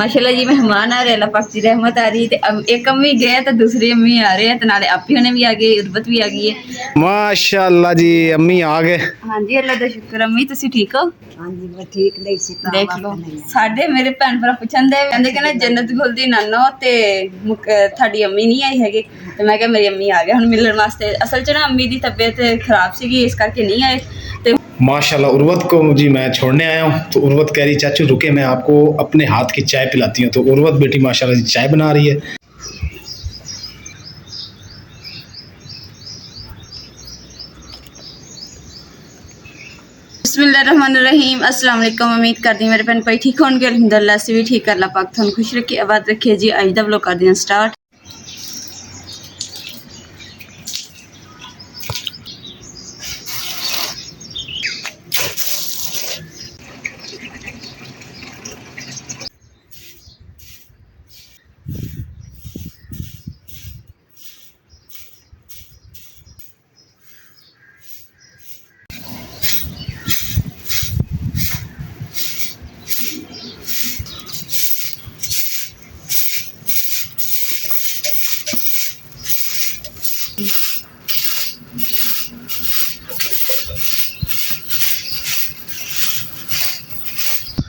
माशाल्लाह जी मेहमान आ रहे, अल्लाह पाक की रहमत आ रही है। एक अम्मी गए तो दूसरी अम्मी आ रहे हैं, तो नाले आपी होने भी आ गए, उर्बत भी आ गई है। माशाल्लाह जी अम्मी आ गए। हाँ जी अल्लाह दा शुक्र। अम्मी तुसी ठीक हो? हाँ जी मैं ठीक नहीं सी तो देख लो साडे मेरे भैन भरा पुछन दे कहंदे कि जन्नत गुल दी नानो ते थाडी अम्मी नहीं आई हैगी, ते मैं कहा मेरी अम्मी आ गए हुण मिलण वास्ते। असल च ना अम्मी दी तबीयत खराब सीगी, इस करके नहीं आए। ते माशाल्लाह उर्वत को जी मैं छोड़ने आया हूँ, तो उर्वत कह रही चाचू रुके मैं आपको अपने हाथ की चाय पिलाती हूँ। तो उर्वत बेटी माशाल्लाह जी चाय बना रही है। बिस्मिल्लाहिर्रहमानिर्रहीम। अस्सलाम वालेकुम। उम्मीद करती हूँ मेरे भैन भाई ठीक होंगे। अल्हम्दुलिल्लाह से भी ठीक। अल्लाह पाक तुहानू खुश रखे, आबाद रखे जी। अज दा व्लॉग करते हैं स्टार्ट।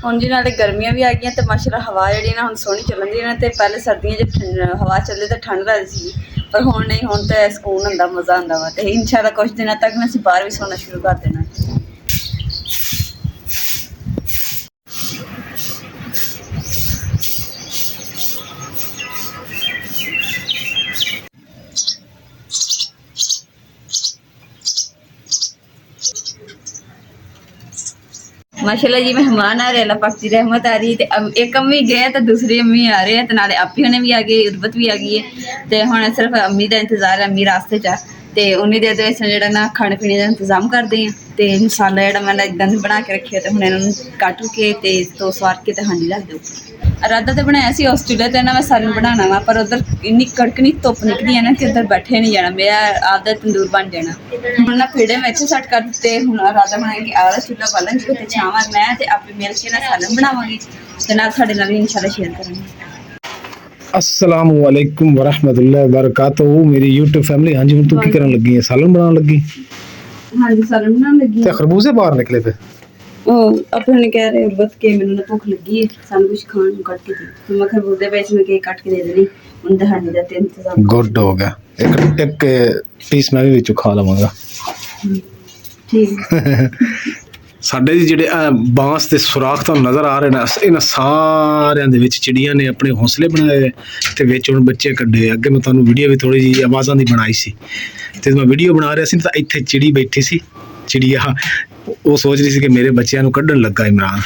ਹੁਣ ਜੀ ਨਾਲੇ ਗਰਮੀਆਂ ਵੀ ਆ ਗਈਆਂ ਤੇ ਮਾਸ਼ਾਅੱਲਾ ਹਵਾ ਜਿਹੜੀ ਨਾ ਹੁਣ ਸੋਹਣੀ ਚੱਲਣ ਦੀ ਨਾ। ਤੇ ਪਹਿਲੇ ਸਰਦੀਆਂ 'ਚ ਹਵਾ ਚੱਲੇ ਤਾਂ ਠੰਡ ਲੱਗਦੀ ਸੀ, ਪਰ ਹੁਣ ਨਹੀਂ, ਹੁਣ ਤਾਂ ਸਕੂਨ ਹੁੰਦਾ, ਮਜ਼ਾ ਆਉਂਦਾ ਵਾ। ਤੇ ਇਨਸ਼ਾਅੱਲਾ ਕੁਝ ਦਿਨਾਂ ਤੱਕ ਨਾ ਅਸੀਂ ਬਾਹਰ ਵੀ ਸੌਣਾ ਸ਼ੁਰੂ ਕਰ ਦੇਣਾ। माशाल्लाह जी मेहमान आ रहे, अल्लाह पाक की रहमत आ रही है। एक अम्मी गए तो दूसरी अम्मी आ रहे हैं, तो नाले आपी होने भी आ गए, उर्बत भी आ गई है। तो हुण सिर्फ अम्मी का इंतजार है, अम्मी रास्ते च आ। तो उन्हीं देर जो ना खाने पीने का इंतजाम करते हैं। तो मसाला जो मैंने एकदम बना के रखे, तो हुण इन्होंने कट के तो सवार के तो हांडी रख दो। इरादा तो बनाया सी ऑस्ट्रेलिया तो ना मैं सालन बनाना वा, पर उधर इन्नी कड़कनी धुप निकली है ना कि उधर बैठे नहीं जाना, मेरा आपका तंदूर बन जाना। हुण ना पेड़े में इत्थे सैट कर दिते। हुण इरादा बनाया कि आला चुल्हा बालांगे, किते छावां मैं ते आपे मिल के ना सालन बनावांगे, ते नाल साडे नाल इंशाल्लाह शेयर करांगे। अस्सलाम वालेकुम वरहमतुल्लाहि वबरकातुहू। मेरी यूट्यूब फैमिली। हाँ जी हुण तू की करन लगी है? सालन बनाने लगी? हाँ जी सालन बनाने लगी। ते खरबूजे बाहर निकले पे? अपने कह रहे उर्वत के मैंने भुख लगी है, सानू कुछ खाण नूं कट के दे। तो मैं खरबूजे बेच में के कट के दे देनी, उन दहाड़ी दा ते इंतजाम। गुड हो गया। एक पीस मैं भी विचों खा लवांगा। ठीक ਸਾਡੇ ਜੀ ਜਿਹੜੇ ਬਾਂਸ ਦੇ ਸੁਰਾਖ ਤੁਹਾਨੂੰ ਨਜ਼ਰ ਆ ਰਹੇ ਨੇ, ਇਹਨਾਂ ਸਾਰਿਆਂ ਦੇ ਵਿੱਚ ਚਿੜੀਆਂ ਨੇ ਆਪਣੇ ਹੌਸਲੇ ਬਣਾਏ ਤੇ ਵਿੱਚ ਹੁਣ ਬੱਚੇ ਕੱਢੇ। ਅੱਗੇ ਮੈਂ ਤੁਹਾਨੂੰ ਵੀਡੀਓ ਵੀ ਥੋੜੀ ਜਿਹੀ ਆਵਾਜ਼ਾਂ ਦੀ ਬਣਾਈ ਸੀ, ਤੇ ਮੈਂ ਵੀਡੀਓ ਬਣਾ ਰਿਹਾ ਸੀ ਤਾਂ ਇੱਥੇ ਚਿੜੀ ਬੈਠੀ ਸੀ। ਚਿੜੀਆ ਉਹ ਸੋਚ ਰਹੀ ਸੀ ਕਿ ਮੇਰੇ ਬੱਚਿਆਂ ਨੂੰ ਕੱਢਣ ਲੱਗਾ ਇਮਰਾਨ।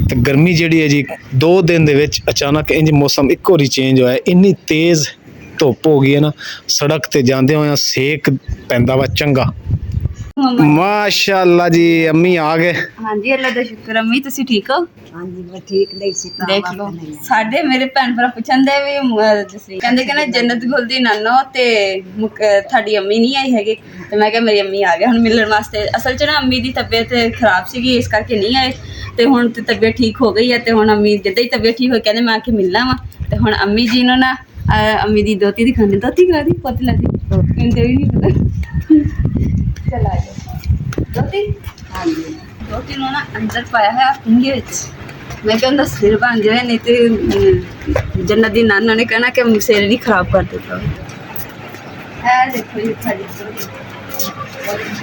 ਤੇ ਗਰਮੀ ਜਿਹੜੀ ਹੈ ਜੀ 2 ਦਿਨ ਦੇ ਵਿੱਚ ਅਚਾਨਕ ਇੰਜ ਮੌਸਮ ਇੱਕੋ ਵਾਰੀ ਚੇਂਜ ਹੋਇਆ। ਇੰਨੀ ਤੇਜ਼ ਧੁੱਪ ਹੋ ਗਈ ਹੈ ਨਾ, ਸੜਕ ਤੇ ਜਾਂਦੇ ਹੋਇਆ ਸੇਕ ਪੈਂਦਾ ਵਾ ਚੰਗਾ। माशाल्लाह जी अम्मी आ गए। हाँ जी अल्लाह दा शुक्र। अम्मी तुसी ठीक हो? हाँ जी मैं ठीक नहीं सी तो देख लो साडे मेरे भैन भरा पुछन दे भी कहंदे कि ना जन्नत गुल दी नानो ते थाडी अम्मी नहीं आई हैगी, ते मैं कहा मेरी अम्मी आ गए हुण मिलण वास्ते। असल च ना अम्मी दी तबीयत खराब सीगी, इस करके नहीं आए। ते हुण ते तबीयत ठीक हो गई है, ते हुण अम्मी जिद्दां ही तबीयत ठीक होई कहंदे मैं आके मिलना वा। ते हुण अम्मी जी नूं ना अम्मी दी दोती दिखांदे, दोती करा दी पुत्त ला दी मैनूं ते भी नहीं पता। चल आ जाओ दोती। हाँ जी दोती नूं ना अंदर पाया है पिंगे विच। मैं क्या उनका सिर बन जाए, नहीं तो जन्नत दी नाना ने कहना कि सिर नहीं खराब कर देता।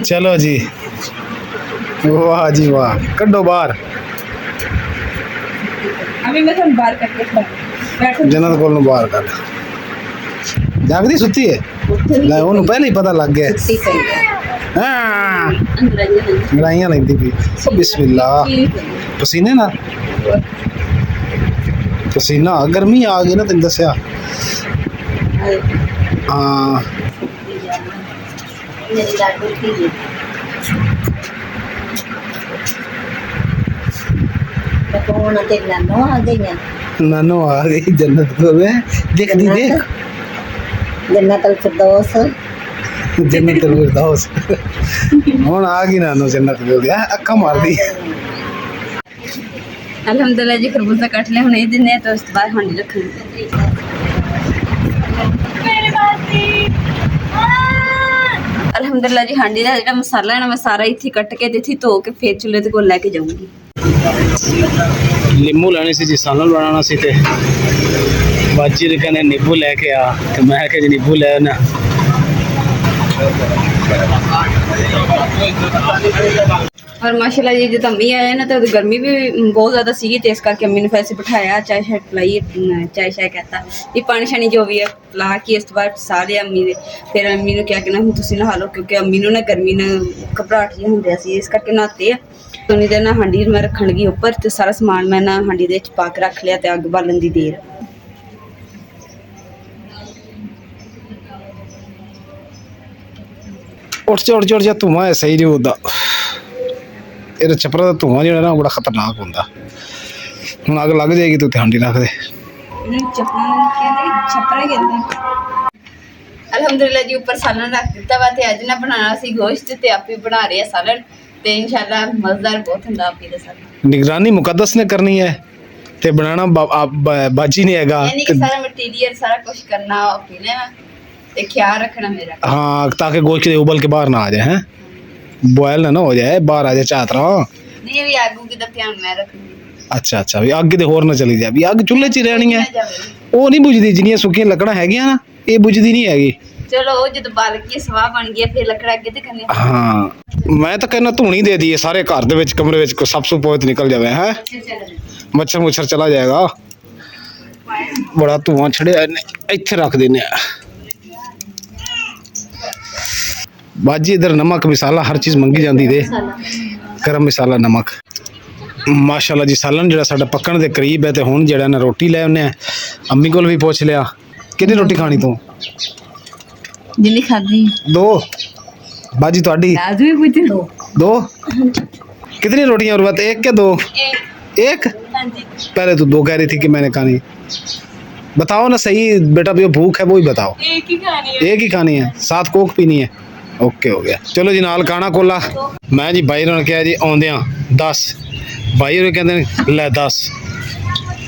चलो जी वाह जी वाह, कड्डो बाहर। अभी मैं तुम बाहर करके बैठो। जन्नत कोल नूं बाहर कर। जागदी सुत्ती है? ले ओनू पहले ही पता लग गया। हाँ गड़ाइयां लगती पी। बिस्मिल्लाह। पसीने ना पसीना गर्मी आ गई ना, तेन दसिया। हाँ नानो आ गई जन्नत को। देख दी देख जन्नतुल फिरदौस। जन्नतुल फिरदौस हुण आ गई नानो जन्नत हो गया। अक्खा मार दी। अल्हम्दुलिल्लाह जी खरबूजा कट लिया हुणे दिने तो उस बाद हांडी रखनी अल्हम्दुलिल्लाह जी हांडी दा जेड़ा मसाला है ना मैं सारा इत्थे कट के ते इत्थे धो के फिर चुल्हे ते कोल लेके जाऊंगी नींबू लेने से जी सालन बनाना सी ते बाजी ने कहने नींबू लेके आ ते मैं कहा जी नींबू ले ना और माशाल्लाह जी जब अम्मी आए ना तो गर्मी भी बहुत ज़्यादा सी तो इस करके अम्मी ने फिर से बिठाया चाय शाय पिलाई चाय शाय कहता ये पानी शानी जो भी है पिला के इस बाद सारे अम्मी ने फिर अम्मी ने क्या कहना हूँ तुम नहा लो क्योंकि अम्मी ने ना गर्मी ने घबराहट जी होंगे सी इस करके नहाते हैं तो उन्नी देर ना हांडी मैं रखन लगी उपर तो सारा समान मैं ना हांडी दे पा के रख लिया तो अग बालन की देर उठ जा धुआं है सही नहीं होता ਇਹ ਛਪਰਾ ਦਾ ਧੂਆਂ ਜਿਹੜਾ ਨਾ ਬੜਾ ਖਤਰਨਾਕ ਹੁੰਦਾ ਹੁਣ ਅੱਗ ਲੱਗ ਜਾਏਗੀ ਤੂੰ ਹਾਂਡੀ ਰੱਖ ਦੇ अल्हम्दुलिल्लाह जी ऊपर सालन रख दिता वा ते अज ना बनाना सी गोश्त ते आपे बना रहे हैं सालन ते इंशाल्लाह मजेदार बहुत हुंदा आपे दा सालन निगरानी मुकद्दस ने करनी है ते बनाना बाजी नहीं हैगा यानी कि सारा मटेरियल सारा कुछ करना आपे ने ते ख्याल रखना मेरा हाँ ताकि गोश्त उबल के बाहर ना आ जाए हैं बॉयल ना हो जाए बाहर आ जाए चातरा नहीं अभी आगू की ध्यान मैं रखूंगी अच्छा भी अग ते होर ना चली जाए भी अग चुल्हे च रहनी है ਉਹ ਨਹੀਂ ਬੁਝਦੀ ਜਿੰਨੀਆਂ ਸੁੱਕੀਆਂ ਲੱਕੜਾਂ ਹੈਗੀਆਂ ਨਾ ਇਹ ਬੁਝਦੀ ਨਹੀਂ ਹੈਗੀ ਚਲੋ ਜਦ ਬਾਲ ਕੇ ਸਵਾਹ ਬਣ ਗਿਆ ਫਿਰ ਲੱਕੜਾ ਅੱਗੇ ਤੇ ਕਰਨੇ ਹਾਂ ਮੈਂ ਤਾਂ ਕਹਿੰਦਾ ਧੂਣੀ ਦੇ ਦਈਏ ਸਾਰੇ ਘਰ ਦੇ ਵਿੱਚ ਕਮਰੇ ਵਿੱਚ ਸਭ ਤੋਂ ਪੋਇਤ ਨਿਕਲ ਜਾਵੇ ਹੈ ਮੱਛਰ ਮੁੱਛਰ ਚਲਾ ਜਾਏਗਾ ਬੜਾ ਧੂਆਂ ਛੜਿਆ ਇੱਥੇ ਰੱਖ ਦਿੰਨੇ ਆ ਬਾਜੀ ਇਧਰ ਨਮਕ ਮਸਾਲਾ ਹਰ ਚੀਜ਼ ਮੰਗੀ ਜਾਂਦੀ ਦੇ ਗਰਮ ਮਸਾਲਾ ਨਮਕ ਮਾਸ਼ਾਅੱਲਾ ਜੀ ਸਾਲਨ ਜਿਹੜਾ ਸਾਡਾ ਪੱਕਣ ਦੇ ਕਰੀਬ ਹੈ ਤੇ ਹੁਣ ਜਿਹੜਾ ਨਾ ਰੋਟੀ ਲੈ ਆਉਂਦੇ ਆ ਅੰਮੀ ਕੋਲ ਵੀ ਪੁੱਛ ਲਿਆ ਕਿੰਨੀ ਰੋਟੀ ਖਾਣੀ ਤੂੰ ਜਿੰਨੀ ਖਾਦੀ दो बाजी ਤੁਹਾਡੀ ਆਜ ਵੀ ਪੁੱਛ दो कितनी रोटियां और बात एक क्या दो एक पहले तो दो कह रही थी कि मैंने खानी बताओ ना सही बेटा भी भूख है वो ही बताओ एक ही खानी है साथ कोक पीनी है ओके हो गया चलो जी नाल खाना कोला मैं जी भाई ने कहा जी आउंदियां 10 भाई होरे कहंदे ले 10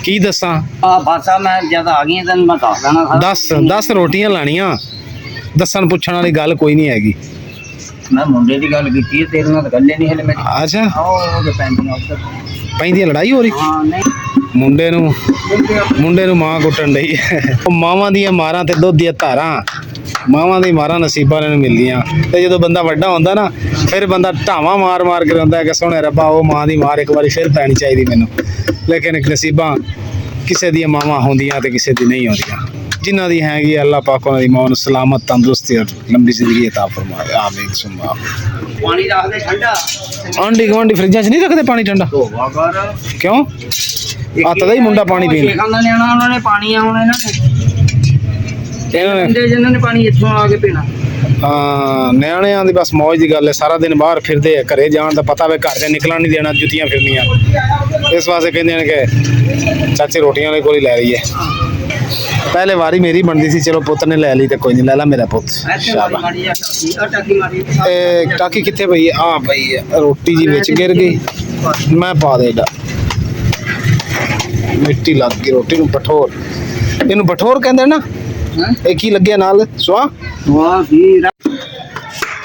की दसा भाषा मैं ज्यादा आ गई तन मैं दस देना 10 रोटियां लानियां दसन पुछण वाली गल कोई नहीं हैगी मैं मुंडे की गल की तेरे नाल गल नहीं है मेरी अच्छा ਉਹ ਤੇ ਪੈਂਦੀਆਂ ਉੱਧਰ ਪੈਂਦੀ ਲੜਾਈ ਹੋ ਰਹੀ ਹਾਂ ਨਹੀਂ ਮੁੰਡੇ ਨੂੰ ਮਾਂ ਕੁੱਟਣ ਲਈ ਉਹ ਮਾਵਾਂ ਦੀਆਂ ਮਾਰਾਂ ਤੇ ਦੁੱਧ ਦੀਆਂ ਧਾਰਾਂ ਮਾਵਾਂ ਦੀ ਮਾਰਾਂ ਨਸੀਬਾਂ ਨੂੰ ਮਿਲਦੀਆਂ ਤੇ ਜਦੋਂ ਬੰਦਾ ਵੱਡਾ ਹੁੰਦਾ ਨਾ ਫਿਰ ਬੰਦਾ ਢਾਵਾਂ ਮਾਰ ਕੇ ਰੋਂਦਾ ਕਿ ਸੋਹਣੇ ਰੱਬਾ ਉਹ ਮਾਂ ਦੀ ਮਾਰ ਇੱਕ ਵਾਰੀ ਫਿਰ ਪੈਣੀ ਚਾਹੀਦੀ ਮੈਨੂੰ ਲੇਕਿਨ ਨਸੀਬਾਂ ਕਿਸੇ ਦੀਆਂ ਮਾਵਾਂ ਹੁੰਦੀਆਂ ਤੇ ਕਿਸੇ ਦੀ ਨਹੀਂ ਹੁੰਦੀਆਂ ਜਿਨ੍ਹਾਂ ਦੀ ਹੈਗੀ ਅੱਲਾਹ ਪਾਕ ਉਹਨਾਂ ਦੀ ਮਾਂ ਨੂੰ ਸਲਾਮਤ ਤੰਦਰੁਸਤੀ ਔਰ ਲੰਬੀ ਜ਼ਿੰਦਗੀ عطا ਫਰਮਾਏ ਆਮੀਨ ਸੁਮਾ ਪਾਣੀ ਰੱਖ ਦੇ ਠੰਡਾ ਆਂਡੀ ਗਵਾਂਡੀ ਫਰਿੱਜਾਂ 'ਚ ਨਹੀਂ ਰੱਖਦੇ ਪਾਣੀ ਠੰਡਾ ਧੋਵਾ ਕਰ ਕਿਉਂ ਆਤਾ ਦਾ ਹੀ ਮੁੰਡਾ ਪਾਣੀ ਪੀਣ ਸ਼ੇਖਾਂ ਦਾ ਨਿਆਣਾ ਉਹਨਾਂ ਨੇ ਪਾਣੀ ਆਉਣਾ ਇਹਨਾਂ ਨੇ ਜਿਨ੍ਹਾਂ ਨੇ ਪਾਣੀ ਇੱਥੋਂ ਆ ਕੇ ਪੀਣਾ ਹਾਂ ਨਿਆਣਿਆਂ ਦੀ ਬਸ ਮੌਜ ਦੀ ਗੱਲ ਹੈ ਸਾਰਾ ਦਿਨ ਬਾਹਰ ਫਿਰਦੇ ਆ ਘਰੇ ਜਾਣ ਦਾ ਪਤਾ ਵੇ ਘਰ ਦੇ ਨਿਕਲਣ ਨਹੀਂ ਦੇਣਾ ਜੁੱਤੀਆਂ ਫਿਰਨੀਆਂ ਇਸ ਵਾਸਤੇ ਕਹਿੰਦੇ ਨੇ ਕਿ ਚਾਚੇ ਰੋਟੀਆਂ ਵਾਲੇ ਕੋਲ ਹੀ ਲੈ ਲਈਏ ਪਹਿਲੇ ਵਾਰੀ ਮੇਰੀ ਬਣਦੀ ਸੀ ਚਲੋ ਪੁੱਤ ਨੇ ਲੈ ਲਈ ਤੇ ਕੋਈ ਨਹੀਂ ਲੈ ਲਾ ਮੇਰਾ ਪੁੱਤ ਸ਼ਾਬਾਸ਼ ਮਾਰੀ ਆ ਟਾਕੀ ਮਾਰੀ ਇਹ ਟਾਕੀ ਕਿੱਥੇ ਪਈ ਹੈ ਆ ਪਈ ਹੈ ਰੋਟੀ ਜੀ ਵਿੱਚ ਗਿਰ ਗਈ ਮੈਂ ਪਾ ਦੇ ਡਾ ਮਿੱਟੀ ਲੱਗ ਗਈ ਰੋਟੀ ਨੂੰ ਬਠੋਰ ਇਹਨੂੰ ਬਠੋਰ ਕਹਿੰਦੇ ਨਾ ਇਹ ਕੀ ਲੱਗਿਆ ਨਾਲ ਸਵਾ ਵਾਹ ਜੀ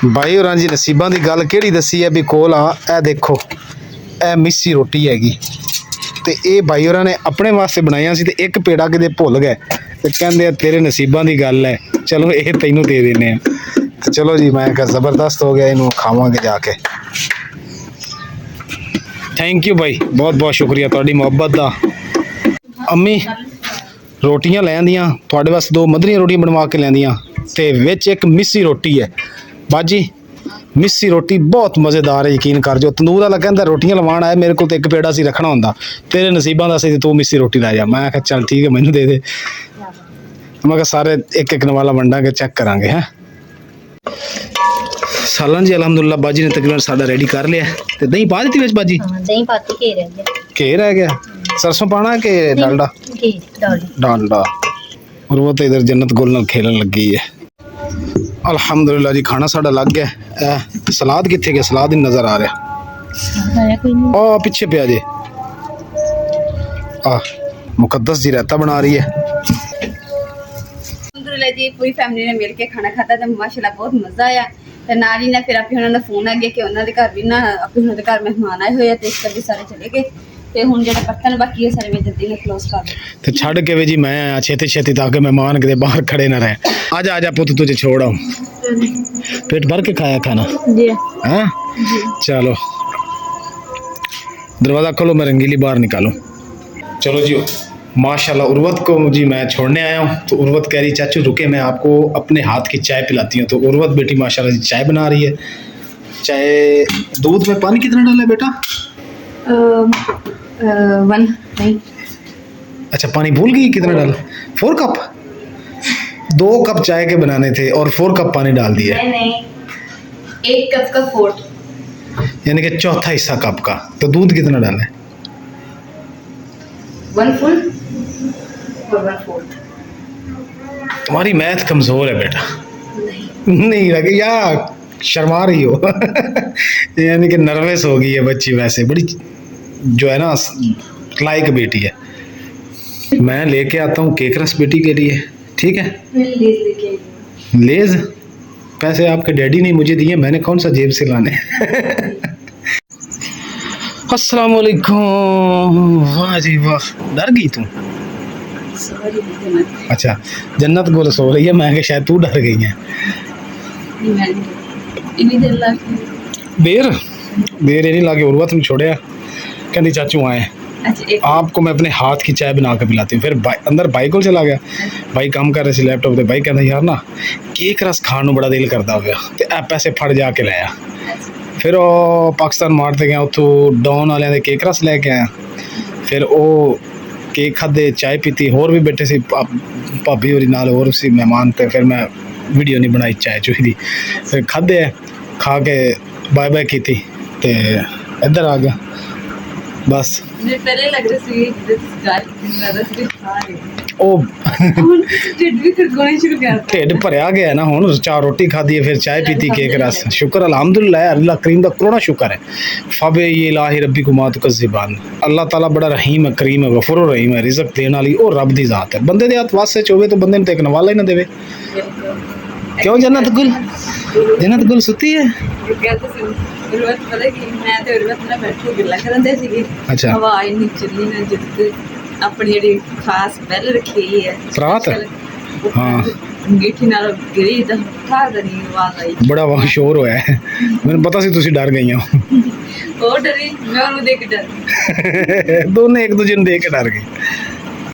ਭਾਈ ਹੋਰਾਂ ਜੀ ਨਸੀਬਾਂ ਦੀ ਗੱਲ ਕਿਹੜੀ ਦੱਸੀ ਹੈ ਵੀ ਕੋਲ ਆ ਇਹ ਦੇਖੋ ਇਹ ਮਿੱਸੀ ਰੋਟੀ ਹੈਗੀ ਤੇ ਇਹ ਭਾਈ ਹੋਰਾਂ ਨੇ ਆਪਣੇ ਵਾਸਤੇ ਬਣਾਈਆਂ ਸੀ ਤੇ ਇੱਕ ਪੇੜਾ ਕਿਤੇ ਭੁੱਲ ਗਏ ਤੇ ਕਹਿੰਦੇ ਆ ਤੇਰੇ ਨਸੀਬਾਂ ਦੀ ਗੱਲ ਹੈ ਚਲੋ ਇਹ ਤੈਨੂੰ ਦੇ ਦਿੰਨੇ ਆ ਤੇ ਚਲੋ ਜੀ ਮੈਂ ਕਿਹਾ ਜ਼ਬਰਦਸਤ ਹੋ ਗਿਆ ਇਹਨੂੰ ਖਾਵਾਂਗੇ ਜਾ ਕੇ ਥੈਂਕ ਯੂ ਭਾਈ ਬਹੁਤ ਬਹੁਤ ਸ਼ੁਕਰੀਆ ਤੁਹਾਡੀ ਮੁਹੱਬਤ ਦਾ ਅੰਮੀ ਰੋਟੀਆਂ ਲੈ ਆਂਦੀਆਂ ਤੁਹਾਡੇ ਵਾਸਤੇ ਦੋ ਮਧਰੀਆਂ ਰੋਟੀਆਂ ਬਣਵਾ ਕੇ ਲੈਂਦੀਆਂ ਤੇ ਵਿੱਚ ਇੱਕ ਮਿੱਸੀ ਰੋਟੀ ਹੈ ਬਾਜੀ ਮਿੱਸੀ ਰੋਟੀ ਬਹੁਤ ਮਜ਼ੇਦਾਰ ਹੈ ਯਕੀਨ ਕਰ ਜੋ ਤੰਦੂਰ ਵਾਲਾ ਕਹਿੰਦਾ ਰੋਟੀਆਂ ਲਵਾਉਣ ਆਇਆ ਮੇਰੇ ਕੋਲ ਤੇ ਇੱਕ ਪੇੜਾ ਸੀ ਰੱਖਣਾ ਹੁੰਦਾ ਤੇਰੇ ਨਸੀਬਾਂ ਦਾ ਸੀ ਤੂੰ ਮਿੱਸੀ ਰੋਟੀ ਲੈ ਜਾ ਮੈਂ ਕਿਹਾ ਚੱਲ ਠੀਕ ਹੈ ਮੈਨੂੰ ਦੇ ਦੇ ਮੈਂ ਕਿਹਾ ਸਾਰੇ ਇੱਕ ਇੱਕ ਨਵਾਲਾ ਵੰਡਾਂਗੇ ਚੈੱਕ ਕਰਾਂਗੇ ਹੈ ਸਾਲਨ ਜੀ ਅਲਹਮਦੁਲਿਲਾ ਬਾਜੀ ਨੇ ਤਕਰੀਬਨ ਸਾਡਾ ਰੈਡੀ ਕਰ ਲਿਆ ਤੇ ਦਹੀਂ ਪਾ ਦਿੱਤੀ ਵਿੱਚ ਬਾਜੀ ਦਹੀਂ ਪਾਤੀ ਘੇ ਰਹਿ ਗਿਆ ਘੇ ਰਹਿ ਗਿਆ सरसों पाना कि डालडा घी डालडा और वो तो इधर जन्नत गुल नाल खेलन लग गई है अल्हम्दुलिल्लाह जी खाना साडा लग गया सलाद किथे गया सलाद ही नजर आ रहा आया कोई नहीं ओ पीछे पे आ जे मुकद्दस जी रायता बना रही है। अल्हम्दुलिल्लाह जी पूरी फैमिली ने मिल के खाना खाता ਤੇ ਮਾਸ਼ਾਅੱਲਾ ਬਹੁਤ ਮਜ਼ਾ ਆਇਆ ਤੇ ਨਾਲ ਹੀ ਨਾ ਫਿਰ ਆਪੇ ਉਹਨਾਂ ਦਾ ਫੋਨ ਆ ਗਿਆ ਕਿ ਉਹਨਾਂ ਦੇ ਘਰ ਵੀ ਨਾ ਆਪੇ ਉਹਨਾਂ ਦੇ ਘਰ ਮਹਿਮਾਨ ਆਏ ਹੋਏ ਆ ਤੇ ਇਸ ਕਰਕੇ ਸਾਰੇ ਚਲੇ ਗਏ ਤੇ ਹੁਣ ਜਿਹੜਾ ਬਰਤਨ ਬਾਕੀ ਹੈ ਸਾਰੇ ਮੈਂ ਜਲਦੀ ਨਾਲ ਕਲੋਜ਼ ਕਰ ਦਿੰਦੀ ਤੇ ਛੱਡ ਕੇ ਵੇ ਜੀ ਮੈਂ ਆਇਆ ਛੇਤੀ ਛੇਤੀ ਤਾਂ ਕਿ ਮਹਿਮਾਨ ਕਿਤੇ ਬਾਹਰ ਖੜੇ ਨਾ ਰਹੇ। आ जा पुत तुझे छोड़ आऊं। पेट भर के खाया खाना? जी हाँ चलो दरवाज़ा खोलो मैं रंगीली बाहर निकालूं। चलो जी माशाल्लाह उर्वत को जी मैं छोड़ने आया हूँ तो उर्वत कह रही चाचू रुके मैं आपको अपने हाथ की चाय पिलाती हूँ। तो उर्वत बेटी माशाल्लाह जी चाय बना रही है। चाय दूध में पानी कितना डाला है बेटा? 1 नहीं अच्छा पानी भूल गई कितना डाला? 4 कप? 2 कप चाय के बनाने थे और 4 कप पानी डाल दिया नहीं 1 कप का 4 यानी कि चौथा हिस्सा कप का। तो दूध कितना डाला है? 1 फुल और 1 4 तुम्हारी मैथ कमजोर है बेटा। नहीं लगे या शर्मा रही हो यानी कि नर्वस हो गई है बच्ची। वैसे बड़ी जो है ना लायक बेटी है। मैं लेके आता हूँ केक रस बेटी के लिए ठीक है। लेज पैसे आपके डैडी ने मुझे दिए मैंने कौन सा जेब से लाने अस्सलाम वालेकुम। वाह जी वाह डर गई तू? अच्छा जन्नत गोल सो रही है मैं कि शायद तू डर गई है। देर देर नहीं लाके उर्वत में छोड़े कहती चाचू आए आपको मैं अपने हाथ की चाय बना के पिलाती हूँ। फिर अंदर भाई को चला गया भाई काम कर रहे थे लैपटॉप पे। भाई कहता यार ना केक रस खाने ਨੂੰ ਬੜਾ ਦਿਲ ਕਰਦਾ ਪਿਆ ਤੇ ਆ ਪੈਸੇ ਫੜ ਜਾ ਕੇ ਲਿਆ। ਫਿਰ ਉਹ ਪਾਕਿਸਤਾਨ ਮਾਰ ਤੇ ਗਿਆ ਉੱਥੋਂ ਡਾਊਨ ਵਾਲਿਆਂ ਦੇ ਕੇਕ ਰਸ ਲੈ ਕੇ ਆਇਆ। ਫਿਰ ਉਹ ਕੇਕ ਖਾਦੇ ਚਾय ਪੀਤੀ ਹੋਰ ਵੀ ਬੈਠੇ ਸੀ ਭਾਬੀ ਹੋਰੀ ਨਾਲ ਹੋਰ ਸੀ ਮਹਿਮਾਨ ਤੇ ਫਿਰ ਮੈਂ ਵੀਡੀਓ ਨਹੀਂ ਬਣਾਈ ਚਾय ਚੂਹੀ ਦੀ। ਫਿਰ ਖਾਦੇ ਖਾ ਕੇ ਬਾਏ ਬਾਏ ਕੀਤੀ ਤੇ ਇੱਧਰ ਆ ਗਿਆ बस मुझे पहले लग रहा ਸੀ ਕਿ ਗਾਲ ਜ਼ਿਆਦਾ ਸੀ ਖਾ ਰਹੇ ਉਹ ਹੁਣ ਢਿੱਡ ਵੀ ਖੜਕਾਉਣਾ ਸ਼ੁਰੂ ਕਰਤਾ। ਢਿੱਡ ਭਰਿਆ ਗਿਆ ਨਾ ਹੁਣ ਚਾਰ ਰੋਟੀ ਖਾਦੀ है फिर चाय पीती केक रस शुक्र अल्हम्दुलिल्लाह अल्लाह करीम का करोड़ा शुक्र है। फबे ये इलाही रब्बी को मात का ज़बान अल्लाह ताला बड़ा रहीम है करीम है गफूर रहीम है रिज़्क़ देने वाली और रब दी ज़ात है। बंदे दे हाथ वास्ते चोवे तो बंदे ने देखने वाला ही ना देवे। क्यों जन्नत गुल सुती है? उर्वत पता कि मैं ਤੇ ਉਰਵਤ ਨਾਲ ਬੈਠੇ ਗੱਲਾਂ ਕਰਨ ਦੇ ਸੀਗੇ। ਅੱਛਾ ਹਵਾ ਇੰਨੀ ਚੱਲੀ ਨਾ ਜਿੱਦ ਆਪਣੀ ਜਿਹੜੀ ਖਾਸ ਬੈਲ ਰੱਖੀ ਹੋਈ ਹੈ ਰਾਤ ਹਾਂ ਅੰਗੀਠੀ ਨਾਲ ਗਿਰੀ ਤਾਂ ਠਾਕ ਦੀ ਆਵਾਜ਼ ਆਈ ਬੜਾ ਵਾਹ ਸ਼ੋਰ ਹੋਇਆ ਹੈ। ਮੈਨੂੰ ਪਤਾ ਸੀ ਤੁਸੀਂ ਡਰ ਗਈਆਂ ਉਹ ਡਰੀ ਮੈਂ ਉਹਨੂੰ ਦੇਖ ਕੇ ਡਰ ਦੋਨੇ ਇੱਕ ਦੂਜੇ ਨੂੰ ਦੇਖ ਕੇ ਡਰ ਗਏ।